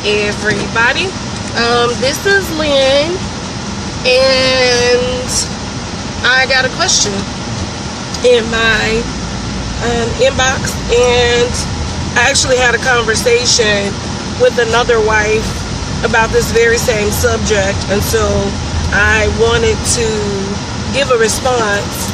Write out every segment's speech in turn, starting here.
everybody. This is Lynne, and I got a question in my inbox, and I actually had a conversation with another wife about this very same subject, and so I wanted to give a response.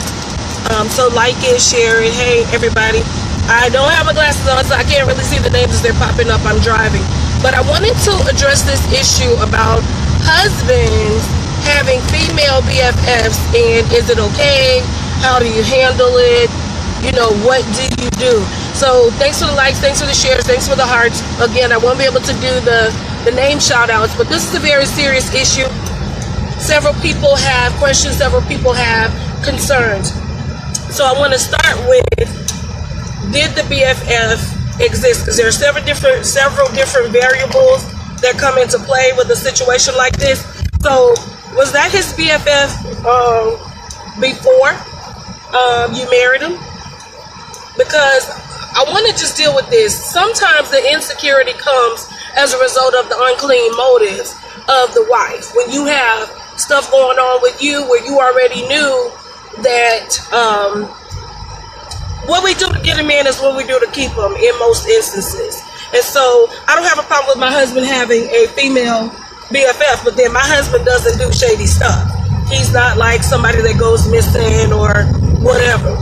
So like it, share it. Hey everybody, I don't have my glasses on, so I can't really see the names as they're popping up. I'm driving. But I wanted to address this issue about husbands having female BFFs, and is it okay? How do you handle it? You know, what do you do? So thanks for the likes, thanks for the shares, thanks for the hearts. Again, I won't be able to do the name shout outs, but this is a very serious issue. Several people have questions, several people have concerns. So I want to start with, did the BFF exist? Because there are several different variables that come into play with a situation like this. So was that his BFF before you married him? Because I want to just deal with this. Sometimes the insecurity comes as a result of the unclean motives of the wife. When you have stuff going on with you where you already knew that what we do to get a man is what we do to keep him in most instances. And so I don't have a problem with my husband having a female BFF, but then my husband doesn't do shady stuff. He's not like somebody that goes missing or whatever.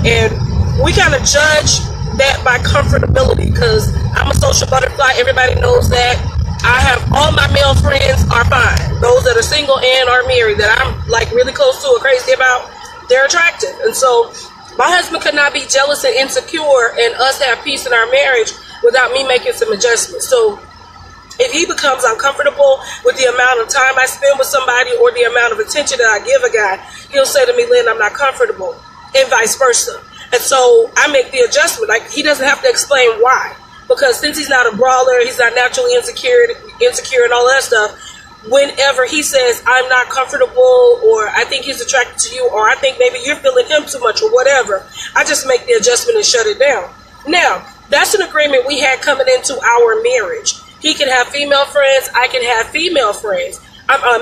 And we kind of judge that by comfortability, because I'm a social butterfly. Everybody knows that. I have all my male friends are fine. Those that are single and are married that I'm like really close to or crazy about, they're attractive. And so my husband could not be jealous and insecure and us have peace in our marriage without me making some adjustments. So if he becomes uncomfortable with the amount of time I spend with somebody or the amount of attention that I give a guy, he'll say to me, Lynn, I'm not comfortable, and vice versa. And so I make the adjustment. Like, he doesn't have to explain why. Because since he's not a brawler, he's not naturally insecure and all that stuff, whenever he says, I'm not comfortable, or I think he's attracted to you, or I think maybe you're feeling him too much, or whatever, I just make the adjustment and shut it down. Now, that's an agreement we had coming into our marriage. He can have female friends, I can have female friends,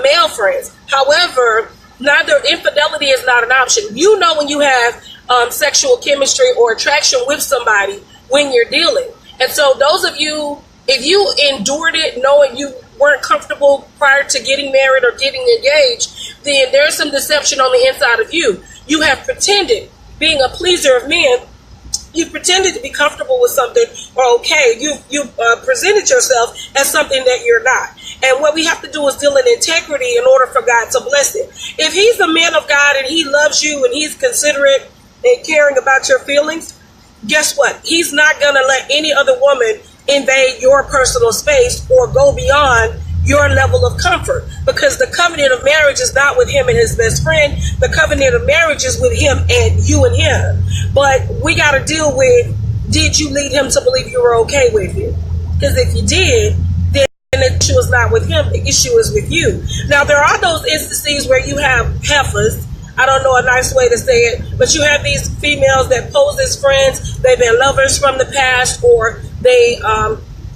male friends. However, neither infidelity is not an option. You know when you have sexual chemistry or attraction with somebody when you're dealing. And so those of you, if you endured it knowing you weren't comfortable prior to getting married or getting engaged, then there's some deception on the inside of you. You have pretended, being a pleaser of men, you pretended to be comfortable with something or okay. You presented yourself as something that you're not. And what we have to do is deal in integrity in order for God to bless it. If he's a man of God and he loves you and he's considerate and caring about your feelings, guess what? He's not going to let any other woman invade your personal space or go beyond your level of comfort, because the covenant of marriage is not with him and his best friend. The covenant of marriage is with him and you and him. But we got to deal with, did you lead him to believe you were okay with it? Because if you did, then the issue is not with him, the issue is with you. Now, there are those instances where you have heifers. I don't know a nice way to say it, but you have these females that pose as friends. They've been lovers from the past, or they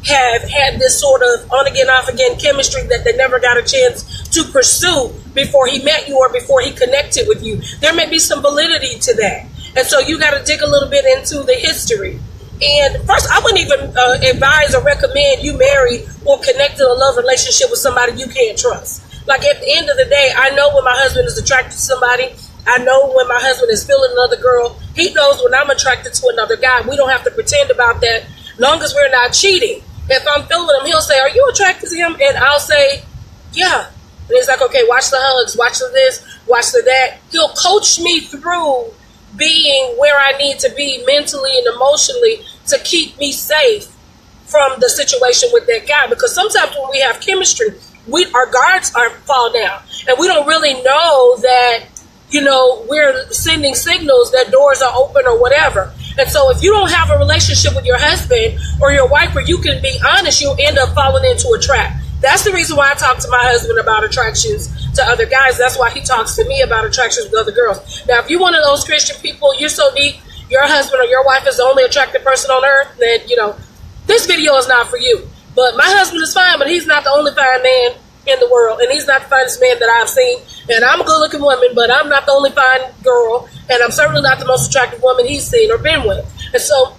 have had this sort of on-again, off-again chemistry that they never got a chance to pursue before he met you or before he connected with you. There may be some validity to that. And so you got to dig a little bit into the history. And first, I wouldn't even advise or recommend you marry or connect in a love relationship with somebody you can't trust. Like, at the end of the day, I know when my husband is attracted to somebody. I know when my husband is feeling another girl. He knows when I'm attracted to another guy. We don't have to pretend about that, long as we're not cheating. If I'm feeling him, he'll say, are you attracted to him? And I'll say, yeah. And he's like, okay, watch the hugs, watch the this, watch the that. He'll coach me through being where I need to be mentally and emotionally to keep me safe from the situation with that guy. Because sometimes when we have chemistry, our guards fall down, and we don't really know that, you know, we're sending signals that doors are open or whatever. And so if you don't have a relationship with your husband or your wife where you can be honest, you'll end up falling into a trap. That's the reason why I talk to my husband about attractions to other guys. That's why he talks to me about attractions with other girls. Now, if you're one of those Christian people, you're so deep, your husband or your wife is the only attractive person on earth, then, you know, this video is not for you. But my husband is fine, but he's not the only fine man in the world, and he's not the finest man that I've seen. And I'm a good-looking woman, but I'm not the only fine girl, and I'm certainly not the most attractive woman he's seen or been with. And so,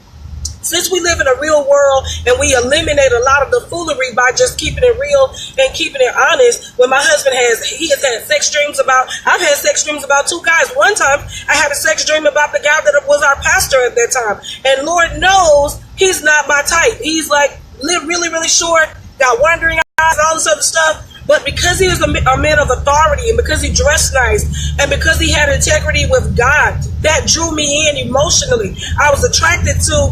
since we live in a real world and we eliminate a lot of the foolery by just keeping it real and keeping it honest, when my husband has had sex dreams about, I've had sex dreams about two guys. One time I had a sex dream about the guy that was our pastor at that time. And Lord knows he's not my type. He's like really, really short, got wandering eyes, all this other stuff. But because he was a man of authority, and because he dressed nice, and because he had integrity with God, that drew me in emotionally. I was attracted to,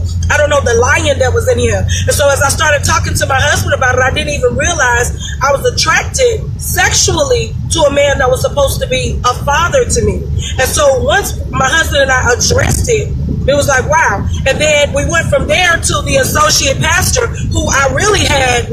the lion that was in him. And so as I started talking to my husband about it, I didn't even realize I was attracted sexually to a man that was supposed to be a father to me. And so once my husband and I addressed it, it was like, wow. And then we went from there to the associate pastor, who I really had,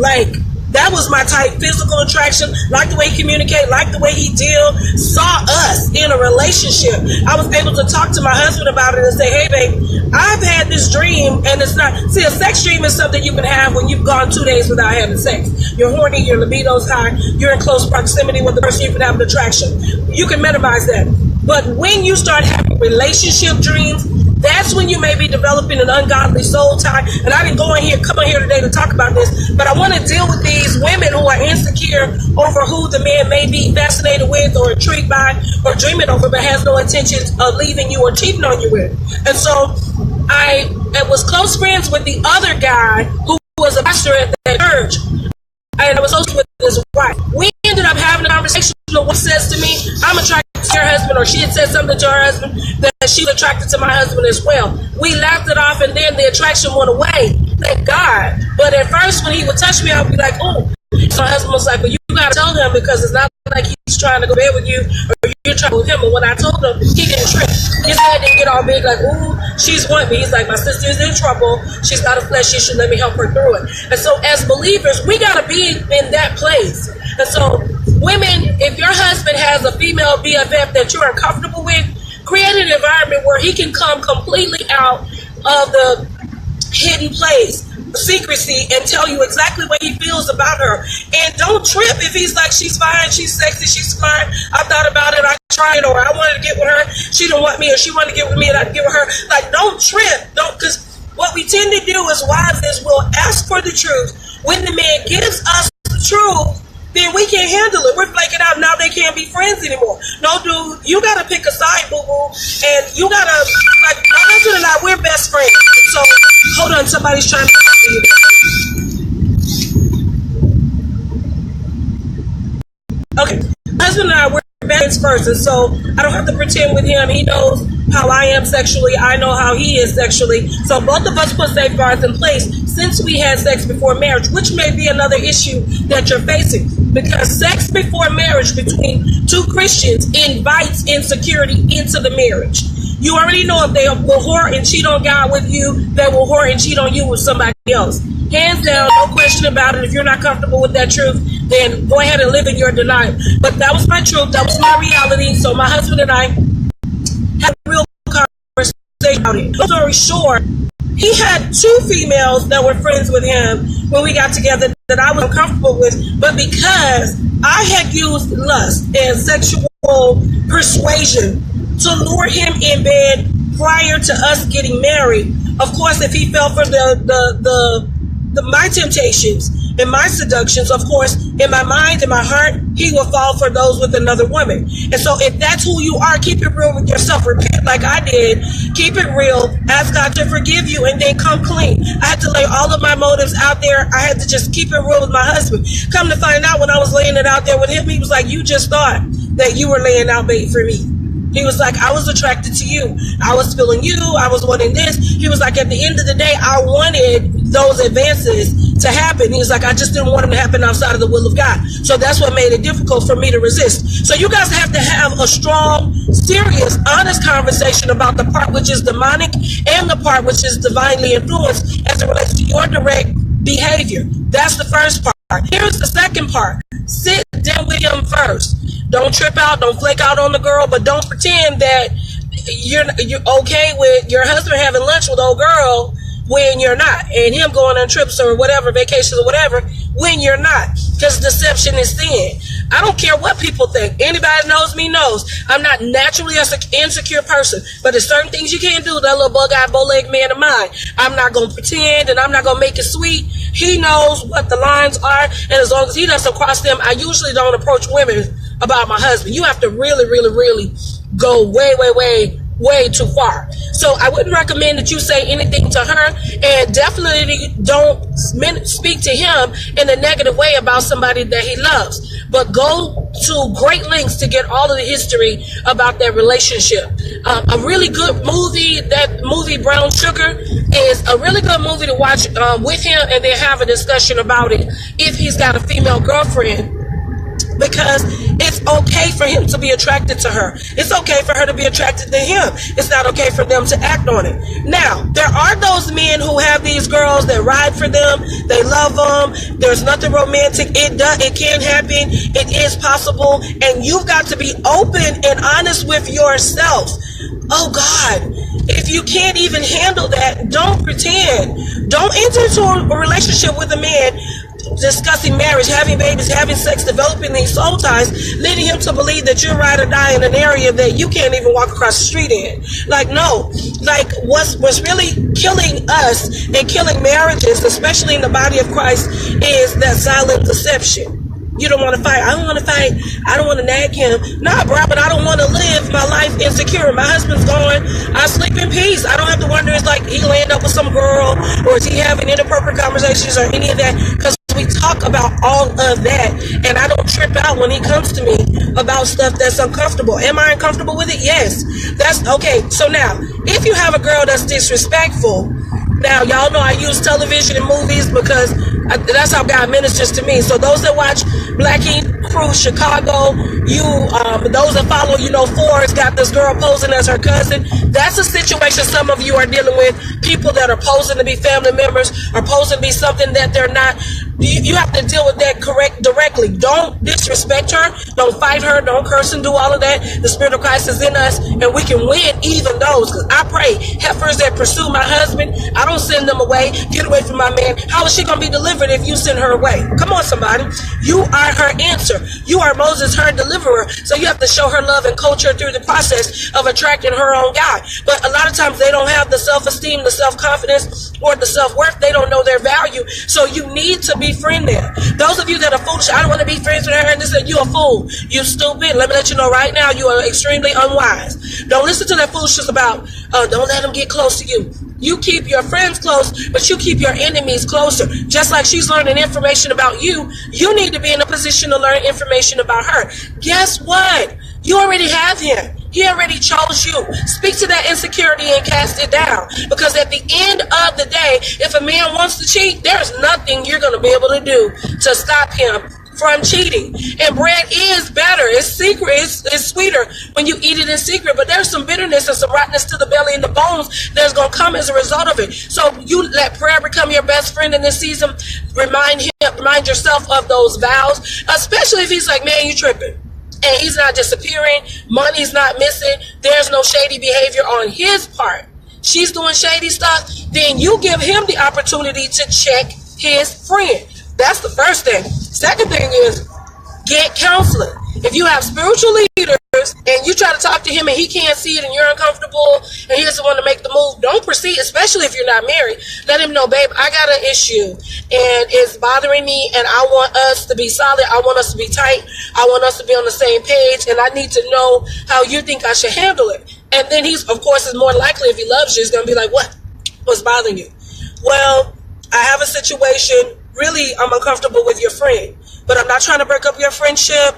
that was my type, physical attraction, like the way he communicated, like the way he deal, saw us in a relationship. I was able to talk to my husband about it and say, hey, babe, I've had this dream, and it's not, see, a sex dream is something you can have when you've gone 2 days without having sex. You're horny, your libido's high, you're in close proximity with the person, you can have an attraction. You can minimize that. But when you start having relationship dreams, that's when you may be developing an ungodly soul tie. And I didn't come on here today to talk about this, but I want to deal with these women who are insecure over who the man may be fascinated with or intrigued by or dreaming over, but has no intentions of leaving you or cheating on you with. And so I was close friends with the other guy who was a pastor at that church. And I was close with his wife. We ended up having a conversation. What says to me, I'm attracted to your husband, or she had said something to her husband that she was attracted to my husband as well. We laughed it off, and then the attraction went away. Thank God. But at first, when he would touch me, I would be like, oh. So my husband was like, well, you got to tell him, because it's not like he's trying to go bed with you or you're trying with him. And when I told him, he didn't trip. His head didn't get all big like, ooh, she's wanting me. He's like, my sister's in trouble. She's got a flesh issue. Let me help her through it. And so as believers, we got to be in that place. And so women, if your husband has a female BFF that you're uncomfortable with, create an environment where he can come completely out of the hidden place, secrecy, and tell you exactly what he feels about her. And don't trip if he's like, she's fine, she's sexy, she's fine, I thought about it, I tried, or I wanted to get with her, she didn't want me, or she wanted to get with me and I didn't get with her. Like, don't trip. Because what we tend to do as wives is we'll ask for the truth. When the man gives us the truth, then we can't handle it. We're flaking out. Now they can't be friends anymore. No, dude, you got to pick a side, boo-boo. And you got to, like, my husband and I, we're best friends. So, hold on, somebody's trying to talk to you. Okay, my husband and I, we're best friends first. And so, I don't have to pretend with him. He knows how I am sexually. I know how he is sexually. So, both of us put safeguards in place since we had sex before marriage, which may be another issue that you're facing. Because sex before marriage between two Christians invites insecurity into the marriage. You already know if they will whore and cheat on God with you, they will whore and cheat on you with somebody else. Hands down, no question about it. If you're not comfortable with that truth, then go ahead and live in your denial. But that was my truth. That was my reality. So my husband and I had a real conversation about it. Long story short, he had two females that were friends with him when we got together that I was uncomfortable with, but because I had used lust and sexual persuasion to lure him in bed prior to us getting married, of course, if he fell for my temptations and my seductions, of course, in my mind, in my heart, he will fall for those with another woman. And so if that's who you are, keep it real with yourself. Repent like I did. Keep it real. Ask God to forgive you and then come clean. I had to lay all of my motives out there. I had to just keep it real with my husband. Come to find out, when I was laying it out there with him, he was like, you just thought that you were laying out bait for me. He was like, I was attracted to you. I was feeling you. I was wanting this. He was like, at the end of the day, I wanted those advances to happen. He was like, I just didn't want them to happen outside of the will of God. So that's what made it difficult for me to resist. So you guys have to have a strong, serious, honest conversation about the part which is demonic and the part which is divinely influenced as it relates to your direct behavior. That's the first part. Here's the second part. Sit down with him first. Don't trip out, don't flake out on the girl, but don't pretend that you're okay with your husband having lunch with old girl when you're not, and him going on trips or whatever, vacations or whatever, when you're not, because deception is thin. I don't care what people think. Anybody knows me knows I'm not naturally an insecure person, but there's certain things you can't do. That little bug-eyed, bow-legged man of mine, I'm not going to pretend, and I'm not going to make it sweet. He knows what the lines are, and as long as he doesn't cross them, I usually don't approach women about my husband. You have to really, really, really go way too far. So I wouldn't recommend that you say anything to her, and definitely don't speak to him in a negative way about somebody that he loves. But go to great lengths to get all of the history about that relationship. A really good movie, that movie Brown Sugar, is a really good movie to watch with him, and then have a discussion about it if he's got a female girlfriend. Because it's okay for him to be attracted to her. It's okay for her to be attracted to him. It's not okay for them to act on it. Now, there are those men who have these girls that ride for them. They love them. There's nothing romantic. It can happen. It is possible. And you've got to be open and honest with yourself. Oh God, if you can't even handle that, don't pretend. Don't enter into a relationship with a man discussing marriage, having babies, having sex, developing these soul ties, leading him to believe that you're ride or die in an area that you can't even walk across the street in. Like, no. Like, what's really killing us and killing marriages, especially in the body of Christ, is that silent deception. You don't want to fight. I don't want to fight. I don't want to nag him. Nah, bro, but I don't want to live my life insecure. My husband's gone. I sleep in peace. I don't have to wonder, it's like he land up with some girl, or is he having inappropriate conversations or any of that, because we talk about all of that, and I don't trip out when he comes to me about stuff that's uncomfortable. Am I uncomfortable with it? Yes. That's okay. So now, if you have a girl that's disrespectful, now y'all know I use television and movies because that's how God ministers to me. So those that watch Black Ink Crew Chicago, those that follow, Ford's got this girl posing as her cousin. That's a situation some of you are dealing with. People that are posing to be family members, or posing to be something that they're not. You have to deal with that directly. Don't disrespect her. Don't fight her. Don't curse and do all of that. The Spirit of Christ is in us, and we can win even those. Because I pray, heifers that pursue my husband, I don't send them away. Get away from my man. How is she going to be delivered if you send her away? Come on, somebody. You are her answer. You are Moses, her deliverer. So you have to show her love and coach her through the process of attracting her own guy. But a lot of times they don't have the self-esteem, the self-confidence, or the self-worth. They don't know their value. So you need to befriend them. Those of you that are foolish, I don't want to be friends with her, and they said, you a fool. You stupid. Let me let you know right now, you are extremely unwise. Don't listen to that foolishness about, don't let them get close to you. You keep your friends close, but you keep your enemies closer. Just like she's learning information about you, you need to be in a position to learn information about her. Guess what? You already have him. He already chose you. Speak to that insecurity and cast it down. Because at the end of the day, if a man wants to cheat, there's nothing you're going to be able to do to stop him from cheating. And bread is better. It's secret. It's sweeter when you eat it in secret. But there's some bitterness and some rottenness to the belly and the bones that's going to come as a result of it. So you let prayer become your best friend in this season. Remind yourself of those vows, especially if he's like, man, you tripping. And he's not disappearing. Money's not missing. There's no shady behavior on his part. She's doing shady stuff. Then you give him the opportunity to check his friend. That's the first thing. Second thing is get counseling. If you have spiritual leaders and you try to talk to him and he can't see it and you're uncomfortable and he doesn't want to make the move, don't proceed, especially if you're not married. Let him know, babe, I got an issue and it's bothering me and I want us to be solid. I want us to be tight. I want us to be on the same page, and I need to know how you think I should handle it. And then he's, of course, is more likely, if he loves you, he's going to be like, what's bothering you? Well, I have a situation. Really, I'm uncomfortable with your friend, but I'm not trying to break up your friendship.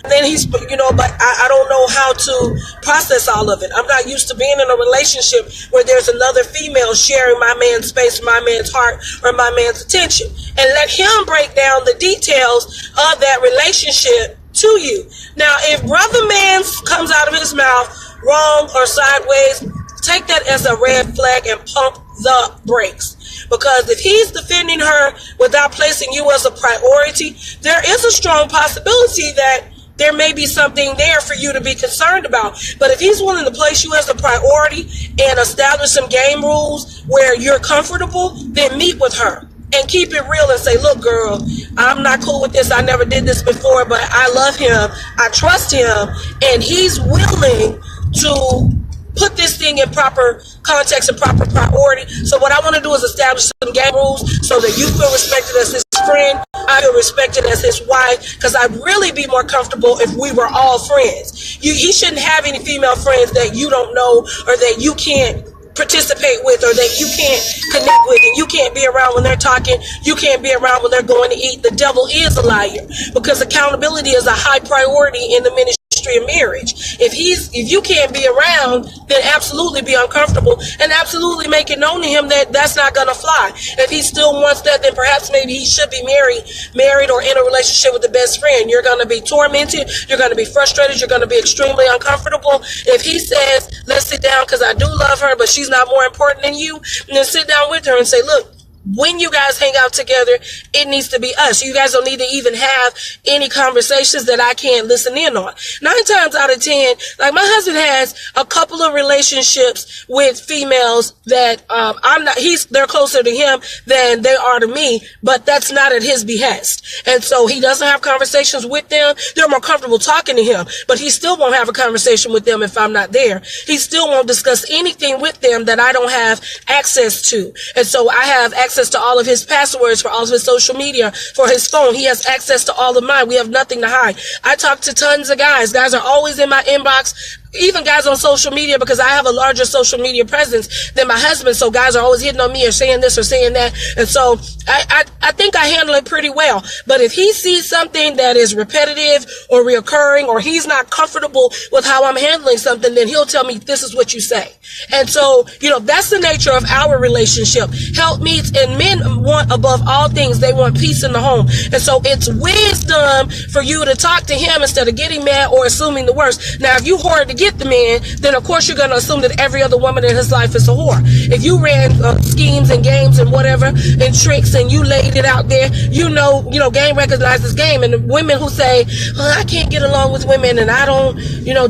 And then he's, but I don't know how to process all of it. I'm not used to being in a relationship where there's another female sharing my man's space, my man's heart, or my man's attention. And let him break down the details of that relationship to you. Now, if brother man comes out of his mouth wrong or sideways, take that as a red flag and pump the brakes. Because if he's defending her without placing you as a priority, there is a strong possibility that there may be something there for you to be concerned about. But if he's willing to place you as a priority and establish some game rules where you're comfortable, then meet with her and keep it real and say, look, girl, I'm not cool with this. I never did this before, but I love him. I trust him. And he's willing to put this thing in proper context and proper priority. So what I want to do is establish some game rules so that you feel respected as his friend, I feel respected as his wife, because I'd really be more comfortable if we were all friends. He shouldn't have any female friends that you don't know or that you can't participate with or that you can't connect with, and you can't be around when they're talking, you can't be around when they're going to eat. The devil is a liar, because accountability is a high priority in the ministry of marriage. If you can't be around, then absolutely be uncomfortable and absolutely make it known to him that that's not gonna fly. If he still wants that, then perhaps maybe he should be married or in a relationship with the best friend. You're gonna be tormented, you're gonna be frustrated, you're gonna be extremely uncomfortable. If he says, let's sit down because I do love her, but she's not more important than you, then sit down with her and say, look, when you guys hang out together, it needs to be us. You guys don't need to even have any conversations that I can't listen in on. 9 times out of 10, like my husband has a couple of relationships with females that they're closer to him than they are to me, but that's not at his behest. And so he doesn't have conversations with them. They're more comfortable talking to him, but he still won't have a conversation with them if I'm not there. He still won't discuss anything with them that I don't have access to. And so I have access to all of his passwords for all of his social media, for his phone. He has access to all of mine. We have nothing to hide. I talk to tons of guys. Guys are always in my inbox, even guys on social media, because I have a larger social media presence than my husband. So guys are always hitting on me or saying this or saying that. And so I think I handle it pretty well. But if he sees something that is repetitive or reoccurring, or he's not comfortable with how I'm handling something, then he'll tell me, this is what you say. And so, that's the nature of our relationship. Help meets, and men want, above all things, they want peace in the home. And so it's wisdom for you to talk to him instead of getting mad or assuming the worst. Now, if you hoard to get the man, then of course you're going to assume that every other woman in his life is a whore. If you ran schemes and games and whatever and tricks and you laid it out there, game recognizes game. And the women who say, I can't get along with women and I don't,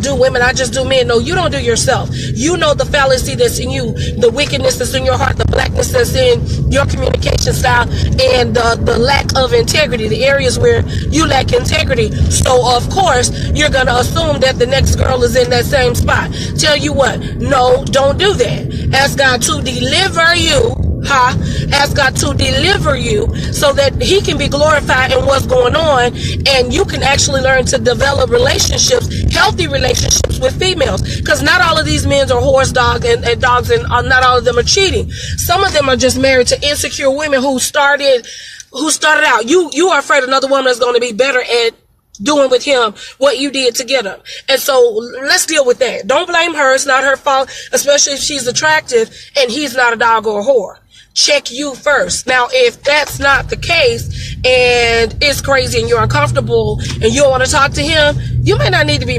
do women, I just do men. No, you don't do yourself. You know the fallacy that's in you, the wickedness that's in your heart, the blackness that's in your communication style, and the lack of integrity, the areas where you lack integrity. So of course you're going to assume that the next girl is in that same spot. Tell you what, no, don't do that. Ask God to deliver you. Ask God to deliver you so that he can be glorified in what's going on, and you can actually learn to develop relationships, healthy relationships with females, because not all of these men are horse dogs and dogs, and not all of them are cheating. Some of them are just married to insecure women who started out. You are afraid another woman is going to be better at doing with him what you did to get him. And so let's deal with that. Don't blame her. It's not her fault, especially if she's attractive and he's not a dog or a whore. Check you first. Now, if that's not the case and it's crazy and you're uncomfortable and you don't want to talk to him, you may not need to be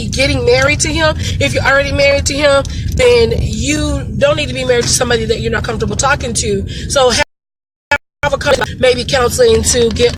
getting married to him. If you're already married to him, then you don't need to be married to somebody that you're not comfortable talking to. So have a maybe counseling to get